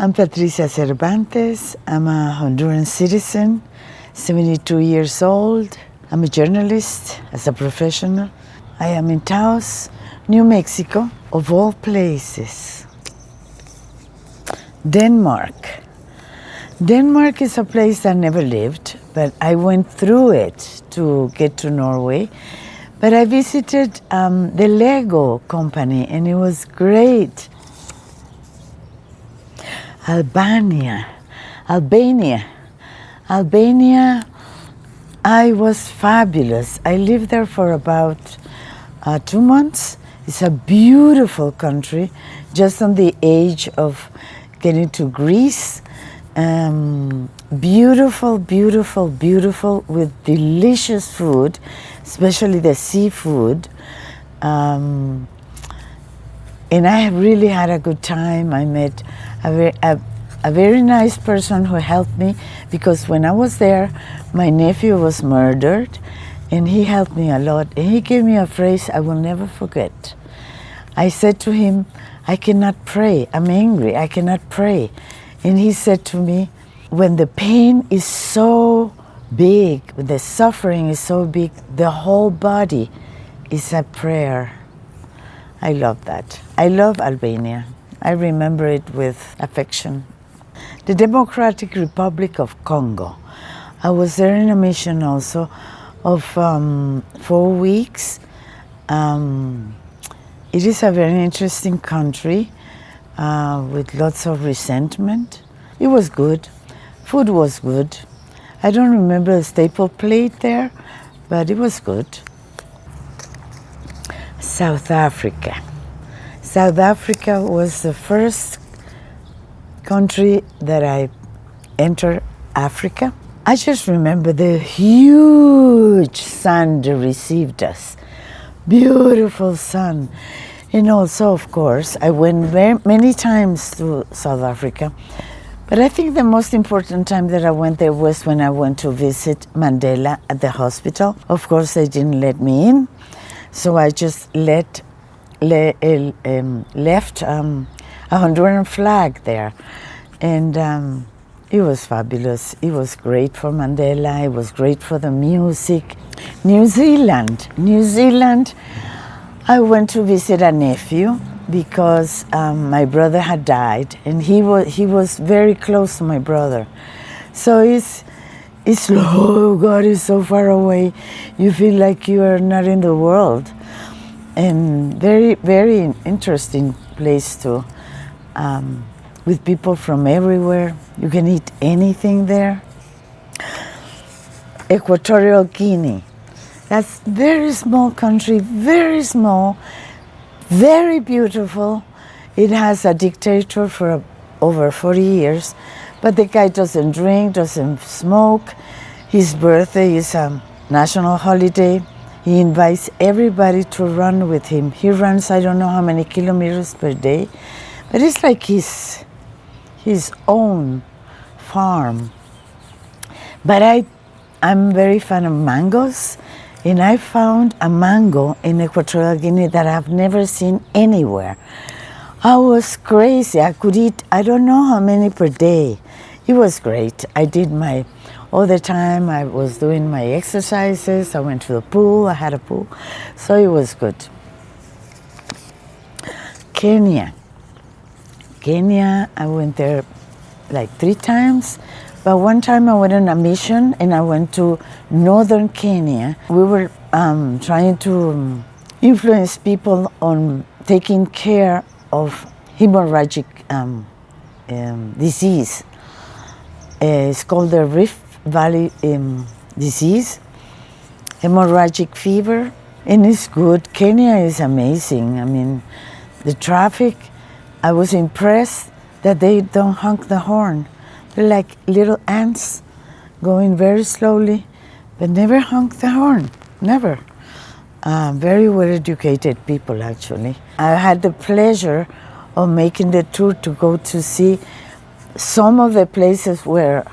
I'm Patricia Cervantes. I'm a Honduran citizen, 72 years old. I'm a journalist as a professional. I am in Taos, New Mexico, of all places. Denmark. Denmark is a place I never lived, but I went through it to get to Norway. But I visited the Lego company, and it was great. Albania, I was fabulous. I lived there for about 2 months. It's a beautiful country, just on the edge of getting to Greece. Beautiful, beautiful, beautiful, with delicious food, especially the seafood. And I really had a good time. I met a very nice person who helped me, because when I was there, my nephew was murdered, and he helped me a lot. And he gave me a phrase I will never forget. I said to him, I cannot pray. I'm angry. I cannot pray. And he said to me, when the pain is so big, when the suffering is so big, the whole body is a prayer. I love that. I love Albania. I remember it with affection. The Democratic Republic of Congo. I was there in a mission also of 4 weeks. It is a very interesting country with lots of resentment. It was good. Food was good. I don't remember the staple plate there, but it was good. South Africa. South Africa was the first country that I entered Africa. I just remember the huge sun that received us. Beautiful sun. And also, of course, I went very many times to South Africa. But I think the most important time that I went there was when I went to visit Mandela at the hospital. Of course, they didn't let me in, so I just left a Honduran flag there. And it was fabulous. It was great for Mandela. It was great for the music. New Zealand. I went to visit a nephew because my brother had died, and he was very close to my brother. So it's oh God, it's so far away. You feel like you are not in the world. And very, very interesting place too, with people from everywhere. You can eat anything there. Equatorial Guinea. That's a very small country, very small, very beautiful. It has a dictator for over 40 years, but the guy doesn't drink, doesn't smoke. His birthday is a national holiday. He invites everybody to run with him. He runs, I don't know how many kilometers per day, but it's like his own farm. But I'm very fan of mangoes, and I found a mango in Equatorial Guinea that I've never seen anywhere. I was crazy. I could eat, I don't know how many per day. It was great. I did all the time I was doing my exercises. I went to the pool, I had a pool, so it was good. Kenya, I went there like 3 times, but one time I went on a mission and I went to northern Kenya. We were trying to influence people on taking care of hemorrhagic disease. It's called the Rift Valley disease, hemorrhagic fever, and it's good. Kenya is amazing. I mean, the traffic, I was impressed that they don't honk the horn. They're like little ants going very slowly, but never honk the horn, never. Very well-educated people, actually. I had the pleasure of making the tour to go to see some of the places where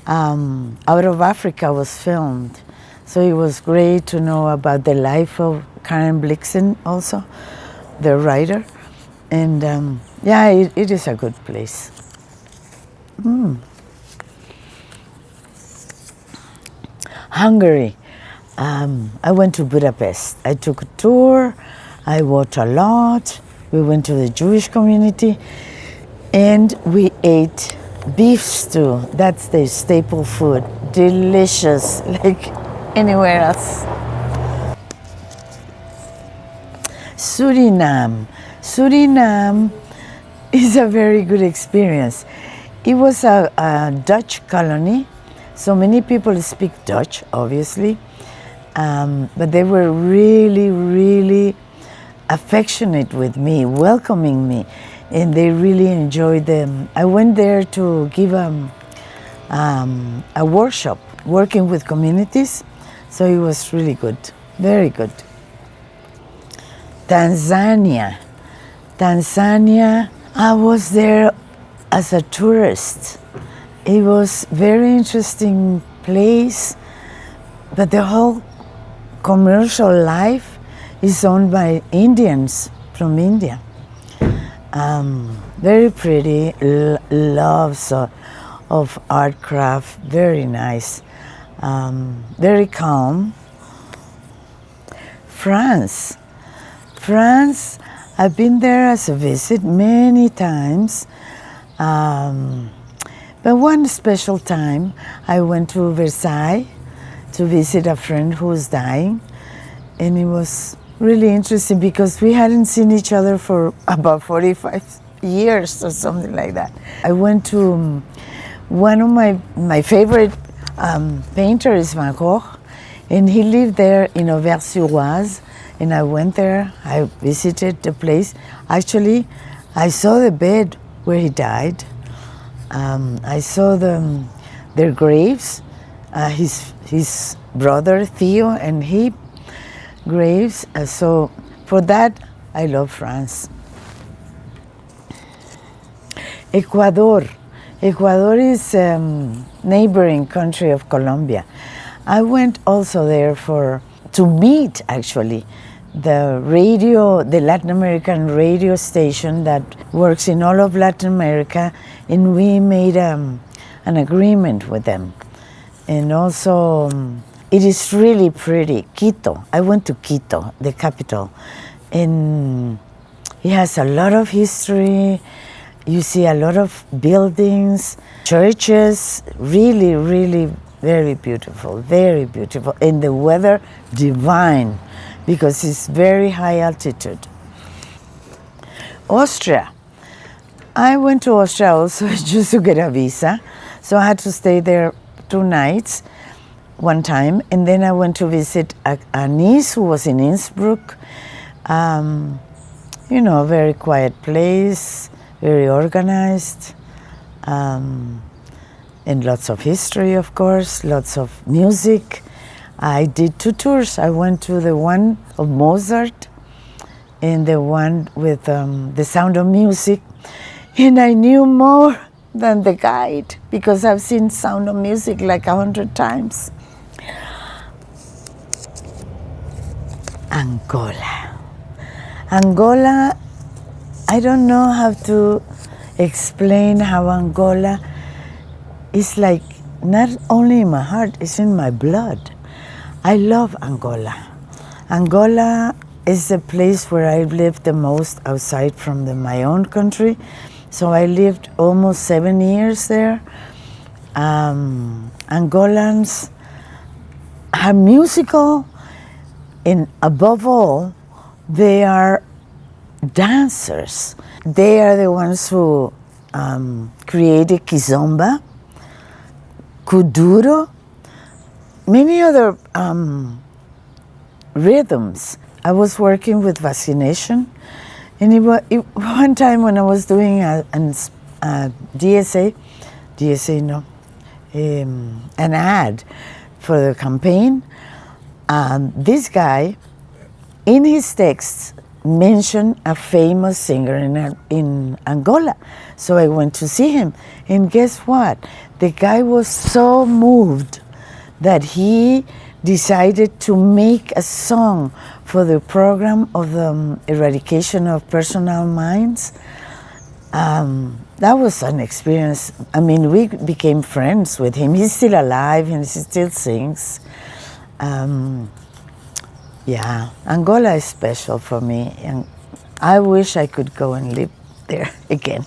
Out of Africa was filmed. So it was great to know about the life of Karen Blixen also, the writer. And yeah, it is a good place. Hungary. I went to Budapest. I took a tour. I walked a lot. We went to the Jewish community, and we ate beef stew. That's the staple food. Delicious, like anywhere else. Suriname. Suriname is a very good experience. It was a Dutch colony, so many people speak Dutch, obviously, but they were really, really affectionate with me, welcoming me, and they really enjoyed them. I went there to give a workshop working with communities, so it was really good, very good. Tanzania. Tanzania, I was there as a tourist. It was very interesting place, but the whole commercial life is owned by Indians from India. Very pretty, loves of art craft, very nice, very calm. France. France, I've been there as a visit many times, but one special time I went to Versailles to visit a friend who was dying, and it was really interesting because we hadn't seen each other for about 45 years or something like that. I went to one of my favorite painters is Van Gogh, and he lived there in Auvers-sur-Oise. And I went there, I visited the place. Actually, I saw the bed where he died. I saw their graves, his brother Theo and he graves. So for that, I love France. Ecuador. Ecuador is neighboring country of Colombia. I went also there to meet actually the Latin American radio station that works in all of Latin America, and we made an agreement with them. And also, it is really pretty. Quito. I went to Quito, the capital, and it has a lot of history. You see a lot of buildings, churches, really, really very beautiful, very beautiful. And the weather, divine, because it's very high altitude. Austria. I went to Austria also just to get a visa. So I had to stay there 2 nights, one time. And then I went to visit a niece who was in Innsbruck. Very quiet place, very organized. And lots of history, of course, lots of music. I did 2 tours. I went to the one of Mozart and the one with the Sound of Music. And I knew more than the guide because I've seen Sound of Music like 100 times. Angola. Angola, I don't know how to explain how Angola is like not only in my heart, it's in my blood. I love Angola. Angola is the place where I've lived the most outside from my own country. So I lived almost 7 years there. Angolans are musical, and above all, they are dancers. They are the ones who created Kizomba, Kuduro, many other rhythms. I was working with vaccination, and one time when I was doing an ad for the campaign, this guy, in his texts, mentioned a famous singer in Angola. So I went to see him, and guess what? The guy was so moved that he decided to make a song for the program of the eradication of personal mines. That was an experience. I mean, we became friends with him. He's still alive and he still sings. Yeah, Angola is special for me, and I wish I could go and live there again.